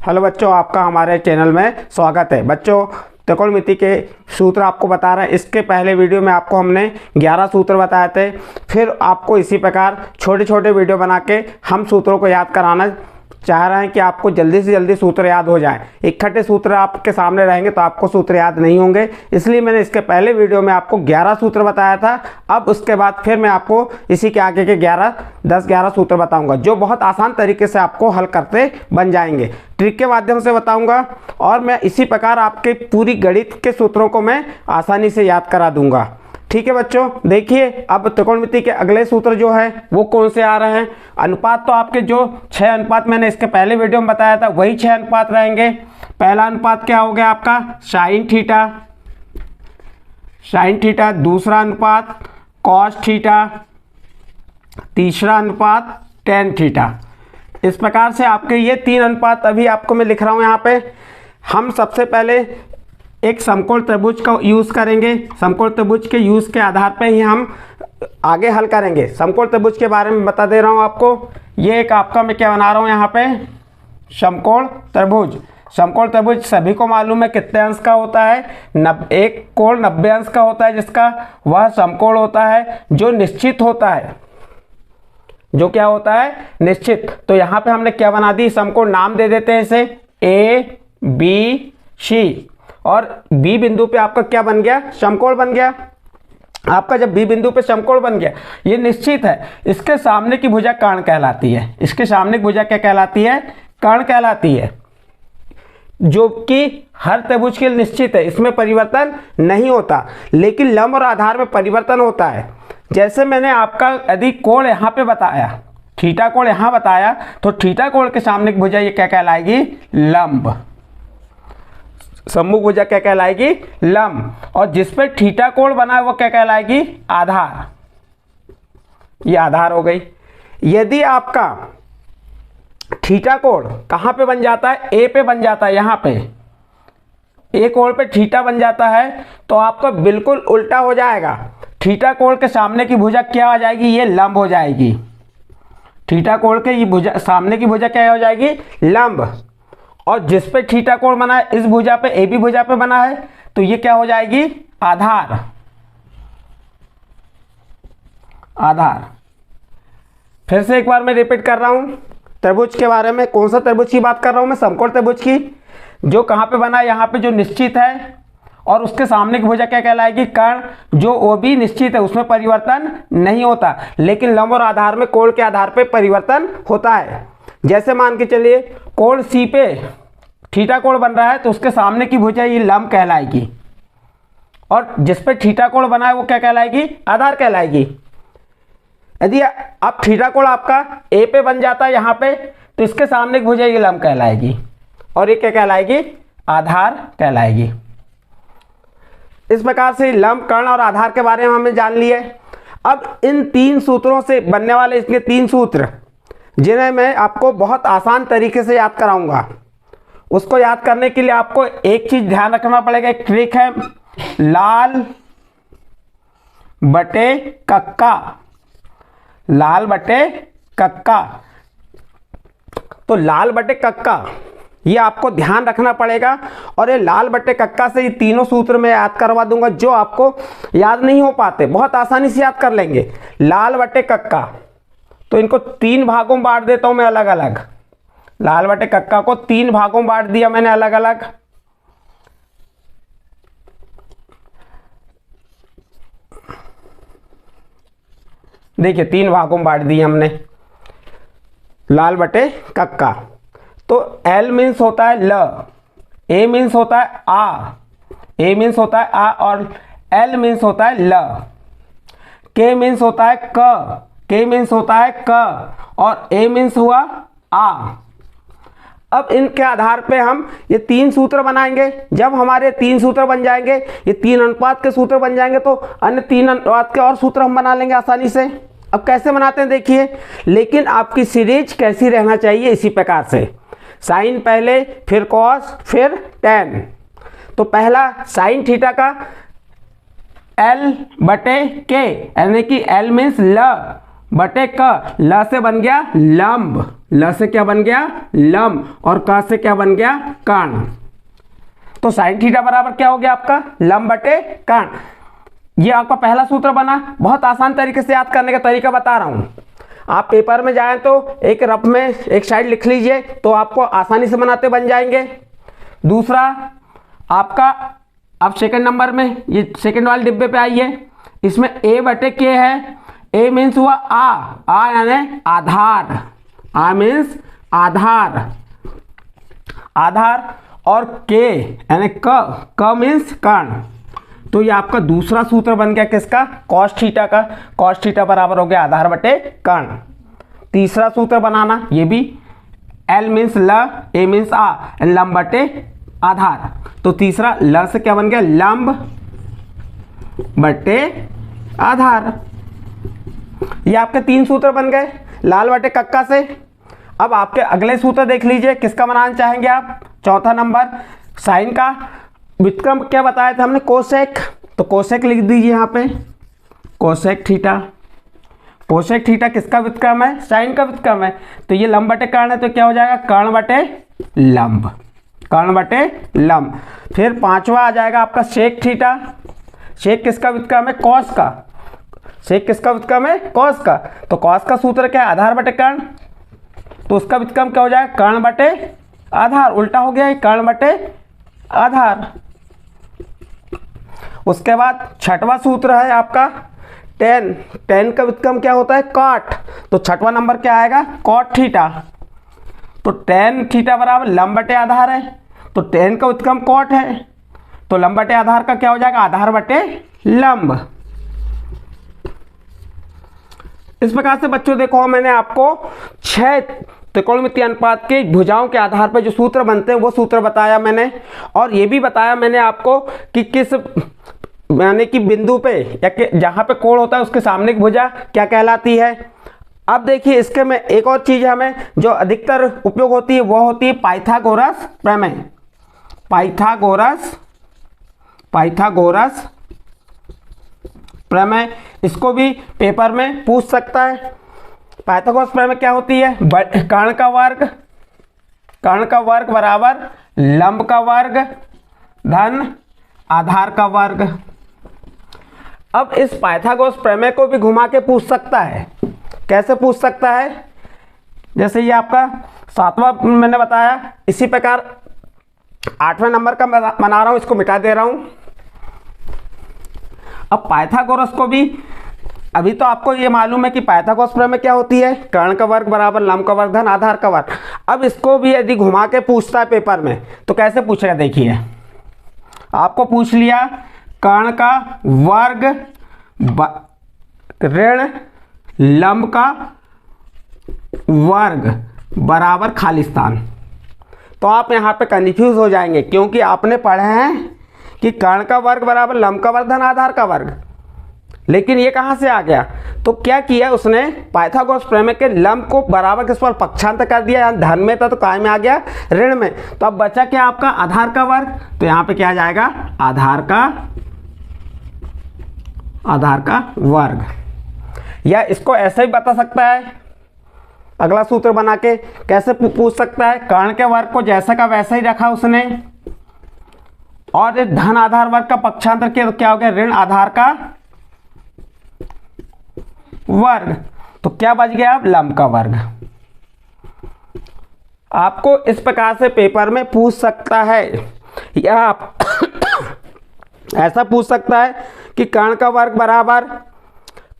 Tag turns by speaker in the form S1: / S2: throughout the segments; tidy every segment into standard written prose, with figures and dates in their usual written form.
S1: Hello बच्चों, आपका हमारे चैनल में स्वागत है। बच्चों, त्रिकोणमिति के सूत्र आपको बता रहे हैं। इसके पहले वीडियो में आपको हमने 11 सूत्र बताए थे। फिर आपको इसी प्रकार छोटे छोटे वीडियो बना के हम सूत्रों को याद कराना चाह रहे हैं कि आपको जल्दी से जल्दी सूत्र याद हो जाएं। इकट्ठे सूत्र आपके सामने रहेंगे तो आपको सूत्र याद नहीं होंगे, इसलिए मैंने इसके पहले वीडियो में आपको 11 सूत्र बताया था। अब उसके बाद फिर मैं आपको इसी के आगे के 10-11 सूत्र बताऊंगा, जो बहुत आसान तरीके से आपको हल करते बन जाएंगे। ट्रिक के माध्यम से बताऊंगा और मैं इसी प्रकार आपके पूरी गणित के सूत्रों को मैं आसानी से याद करा दूंगा। ठीक है बच्चों, देखिए अब त्रिकोणमिति के अगले सूत्र जो है वो कौन से आ रहे हैं। अनुपात तो आपके जो 6 अनुपात मैंने इसके पहले वीडियो में बताया था वही 6 अनुपात रहेंगे। पहला अनुपात क्या हो गया आपका, साइन थीटा। दूसरा अनुपात कॉस थीटा। तीसरा अनुपात टेन थीटा। इस प्रकार से आपके ये 3 अनुपात अभी आपको मैं लिख रहा हूँ यहाँ पे। हम सबसे पहले एक समकोण त्रिभुज का यूज़ करेंगे। समकोण त्रिभुज के यूज़ के आधार पर ही हम आगे हल करेंगे। समकोण त्रिभुज के बारे में बता दे रहा हूँ आपको। ये एक आपका मैं क्या बना रहा हूँ यहाँ पे, समकोण त्रिभुज। समकोण त्रिभुज सभी को मालूम है कितने अंश का होता है, एक कोण 90 अंश का होता है, जिसका वह समकोण होता है जो निश्चित होता है। जो क्या होता है, निश्चित। तो यहाँ पे हमने क्या बना दी, समकोण नाम दे देते हैं इसे ए बी सी। और बी बिंदु पे आपका क्या बन गया, समकोण बन गया। आपका जब बी बिंदु पे समकोण बन गया, ये निश्चित है। इसके सामने की भुजा कर्ण कहलाती है। इसके सामने की भुजा क्या कहलाती है, कर्ण कहलाती है, जो कि हर त्रिभुज के लिए निश्चित है, इसमें परिवर्तन नहीं होता। लेकिन लंब और आधार में परिवर्तन होता है। जैसे मैंने आपका यदि कोण यहाँ पे बताया, थीटा कोण यहाँ बताया, तो थीटा कोण के सामने की भुजा ये क्या कहलाएगी, लंब। सम्मुख भुजा क्या कहलाएगी, लंब। और जिस पे थीटा कोण बना है वो क्या कहलाएगी, आधार। ये आधार हो गई। यदि आपका थीटा कोण कहाँ पे बन जाता है, ए पे बन जाता है, यहाँ पे ए कोण पे थीटा बन जाता है, तो आपका बिल्कुल उल्टा हो जाएगा। थीटा कोण के सामने की भुजा क्या आ जाएगी, ये लंब हो जाएगी। थीटा कोण के ये भुजा सामने की भुजा क्या हो जाएगी, लंब। और जिस पे थीटा कोण बना है, इस भुजा पे ए बी भुजा पे बना है, तो ये क्या हो जाएगी, आधार। आधार। फिर से एक बार मैं रिपीट कर रहा हूं त्रिभुज के बारे में। कौन सा त्रिभुज की बात कर रहा हूं मैं, समकोण त्रिभुज की। जो कहां पे बना है, यहां पे जो निश्चित है, और उसके सामने की भुजा क्या कहलाएगी, कर्ण। जो वो भी निश्चित है, उसमें परिवर्तन नहीं होता। लेकिन लंब और आधार में कोण के आधार पे परिवर्तन होता है। जैसे मान के चलिए कोण सी पे थीटा कोण बन रहा है, तो उसके सामने की भुजा ये लंब कहलाएगी। और जिस पे थीटा कोण बना है वो क्या कहलाएगी, आधार कहलाएगी। यदि अब थीटा कोण आपका ए पे बन जाता है यहाँ पे, तो इसके सामने की भुजा ये लंब कहलाएगी, और ये क्या कहलाएगी, आधार कहलाएगी। इस प्रकार से लंब, कर्ण और आधार के बारे में हमने जान लिए। अब इन 3 सूत्रों से बनने वाले इसके 3 सूत्र, जिन्हें मैं आपको बहुत आसान तरीके से याद कराऊंगा। उसको याद करने के लिए आपको एक चीज ध्यान रखना पड़ेगा, एक ट्रिक है, लाल बटे कक्का। लाल बटे कक्का। तो लाल बटे कक्का ये आपको ध्यान रखना पड़ेगा। और ये लाल बटे कक्का से ये तीनों सूत्र मैं याद करवा दूंगा, जो आपको याद नहीं हो पाते, बहुत आसानी से याद कर लेंगे। लाल बटे कक्का, तो इनको 3 भागों में बांट देता हूं मैं अलग अलग। लाल बटे कक्का को 3 भागों में बांट दिया मैंने अलग अलग। देखिए 3 भागों में बांट दिए हमने लाल बटे कक्का। तो L मीन्स होता है ल, A मीन्स होता है आ, A मीन्स होता है आ, और L मीन्स होता है ल। K मीन्स होता है क, K मीन्स होता है क, और A मीन्स हुआ आ। अब इनके आधार पे हम ये 3 सूत्र बनाएंगे। जब हमारे 3 सूत्र बन जाएंगे, ये 3 अनुपात के सूत्र बन जाएंगे, तो अन्य 3 अनुपात के और सूत्र हम बना लेंगे आसानी से। अब कैसे बनाते हैं देखिए, लेकिन आपकी सीरीज कैसी रहना चाहिए, इसी प्रकार से साइन पहले, फिर कॉस, फिर टेन। तो पहला साइन थीटा का L बटे के, यानी कि L मीन्स ल बटे क, ल से बन गया लंब। ल से क्या बन गया लम, और क से क्या बन गया कर्ण। तो साइन थीटा बराबर क्या हो गया आपका लम बटे कर्ण। ये आपका पहला सूत्र बना। बहुत आसान तरीके से याद करने का तरीका बता रहा हूं। आप पेपर में जाएं तो एक रफ में एक साइड लिख लीजिए, तो आपको आसानी से बनाते बन जाएंगे। दूसरा आपका, अब सेकंड नंबर में ये सेकंड वाले डिब्बे पे आइए, इसमें ए बटे के है। ए मीन्स हुआ आ यानी आधार, आ मीन्स आधार, आधार, और के यानी क मीन्स कर्ण। तो ये आपका दूसरा सूत्र बन गया किसका कॉस थीटा का। कॉस थीटा बराबर हो गया आधार बटे कर्ण। तीसरा सूत्र बनाना, ये भी एल मीन्स ल, ए मीन्स आ, लंब बटे आधार। तो तीसरा ल से क्या बन गया लंब बटे आधार। ये आपके 3 सूत्र बन गए लाल बटे कक्का से। अब आपके अगले सूत्र देख लीजिए, किसका बनाना चाहेंगे आप। चौथा नंबर साइन का व्युत्क्रम क्या बताया था हमने कोसेक, तो कोसेक लिख दीजिए यहाँ पे कोसेक थीटा। कोसेक थीटा किसका व्युत्क्रम है साइन का व्युत्क्रम है। तो ये लंब बटे कर्ण है, तो क्या हो जाएगा कर्ण बटे लंब, कर्ण बटे लंब। फिर पांचवा आ जाएगा आपका सेक थीटा। सेक किसका व्युत्क्रम है कॉस का। सेक किसका व्युत्क्रम है कॉस का। तो कॉस का सूत्र क्या है आधार बटे कर्ण, तो उसका व्युत्क्रम क्या हो जाएगा कर्ण बटे आधार। उल्टा हो गया कर्ण बटे आधार। उसके बाद छठवां सूत्र है आपका टेन। टेन का व्युत्क्रम क्या होता है कॉट, तो छठवां नंबर क्या आएगा कॉट थीटा। तो टेन थीटा बराबर लंब बटे आधार है, तो टेन का व्युत्क्रम कॉट है, तो लंब बटे आधार का क्या हो जाएगा आधार बटे लंब। इस प्रकार से बच्चों देखो मैंने आपको 6 त्रिकोणमितीय अनुपात के भुजाओं के आधार पर जो सूत्र बनते हैं वो सूत्र बताया मैंने। और ये भी बताया मैंने आपको कि किस यानी कि बिंदु पे या जहाँ पे कोण होता है उसके सामने की भुजा क्या कहलाती है। अब देखिए इसके में एक और चीज़ हमें जो अधिकतर उपयोग होती है वो होती है पाइथागोरस प्रमेय। पाइथागोरस प्रमेय, इसको भी पेपर में पूछ सकता है। पाइथागोरस प्रमेय क्या होती है कर्ण का वर्ग बराबर लंब का वर्ग धन आधार का वर्ग। अब इस पाइथागोरस प्रमेय को भी घुमा के पूछ सकता है। कैसे पूछ सकता है, जैसे ये आपका 7वां मैंने बताया, इसी प्रकार 8वें नंबर का बना रहा हूं, इसको मिटा दे रहा हूं। अब पाइथागोरस को भी, अभी तो आपको ये मालूम है कि पाइथागोरस प्रमेय क्या होती है कर्ण का वर्ग बराबर लंब का वर्ग धन आधार का वर्ग। अब इसको भी यदि घुमा के पूछता है पेपर में तो कैसे पूछेगा, देखिए आपको पूछ लिया कर्ण का वर्ग ऋण लंब का वर्ग बराबर खाली स्थान। तो आप यहाँ पे कंफ्यूज हो जाएंगे क्योंकि आपने पढ़े हैं कि कर्ण का वर्ग बराबर लंब का वर्ग धन आधार का वर्ग, लेकिन ये कहाँ से आ गया। तो क्या किया उसने पाइथागोरस प्रमेय के लंब को बराबर के पर पक्षांतर कर दिया, यहाँ धन में था तो काय में आ गया ऋण में। तो अब बचा क्या आपका आधार का वर्ग, तो यहाँ पे क्या आ जाएगा आधार का वर्ग। या इसको ऐसे ही बता सकता है, अगला सूत्र बना के कैसे पूछ सकता है कर्ण के वर्ग को जैसा का वैसा ही रखा उसने, और धन आधार वर्ग का पक्षांतर किया तो क्या हो गया ऋण आधार का वर्ग। तो क्या बच गया अब लंब का वर्ग। आपको इस प्रकार से पेपर में पूछ सकता है, या आप ऐसा पूछ सकता है कि कर्ण का वर्ग बराबर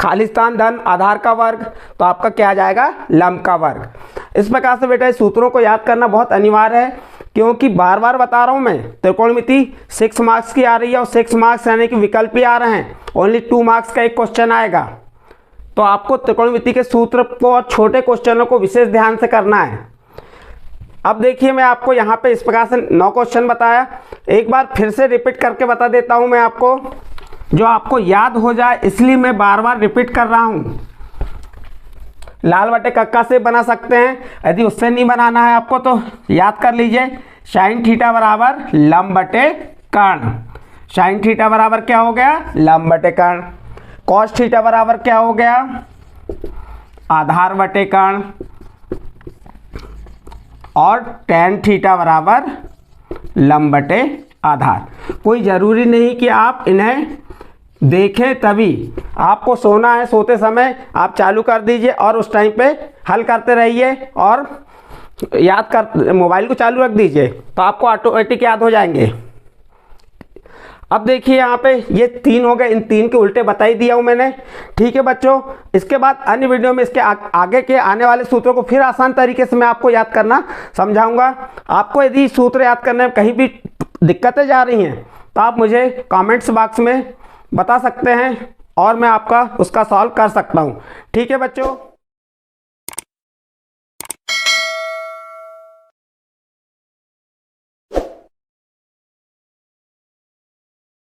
S1: खाली स्थान धन आधार का वर्ग, तो आपका क्या आ जाएगा लंब का वर्ग। इस प्रकार से बेटा इस सूत्रों को याद करना बहुत अनिवार्य है, क्योंकि बार बार बता रहा हूं मैं त्रिकोणमिति 6 मार्क्स की आ रही है और 6 मार्क्स यानी कि विकल्प ही आ रहे हैं, ओनली 2 मार्क्स का एक क्वेश्चन आएगा। तो आपको त्रिकोणमिति के सूत्र को और छोटे क्वेश्चनों को विशेष ध्यान से करना है। अब देखिए मैं आपको यहाँ पे इस प्रकार से 9 क्वेश्चन बताया, एक बार फिर से रिपीट करके बता देता हूँ मैं आपको, जो आपको याद हो जाए, इसलिए मैं बार बार रिपीट कर रहा हूँ। लाल बटे कक्का से बना सकते हैं, यदि उससे नहीं बनाना है आपको तो याद कर लीजिए साइन थीटा बराबर लंब बटे कर्ण। साइन थीटा बराबर क्या हो गया लंब बटे कर्ण। कॉस थीटा बराबर क्या हो गया आधार बटे कर्ण। और tan थीटा बराबर लंब बटे आधार। कोई ज़रूरी नहीं कि आप इन्हें देखें तभी, आपको सोना है, सोते समय आप चालू कर दीजिए और उस टाइम पे हल करते रहिए और याद कर, मोबाइल को चालू रख दीजिए तो आपको ऑटोमेटिक याद हो जाएंगे। अब देखिए यहाँ पे ये 3 हो गए, इन 3 के उल्टे बता ही दिया हूँ मैंने। ठीक है बच्चों, इसके बाद अन्य वीडियो में इसके आगे के आने वाले सूत्रों को फिर आसान तरीके से मैं आपको याद करना समझाऊंगा। आपको यदि सूत्र याद करने में कहीं भी दिक्कतें जा रही हैं तो आप मुझे कमेंट्स बॉक्स में बता सकते हैं और मैं आपका उसका सॉल्व कर सकता हूँ। ठीक है बच्चों।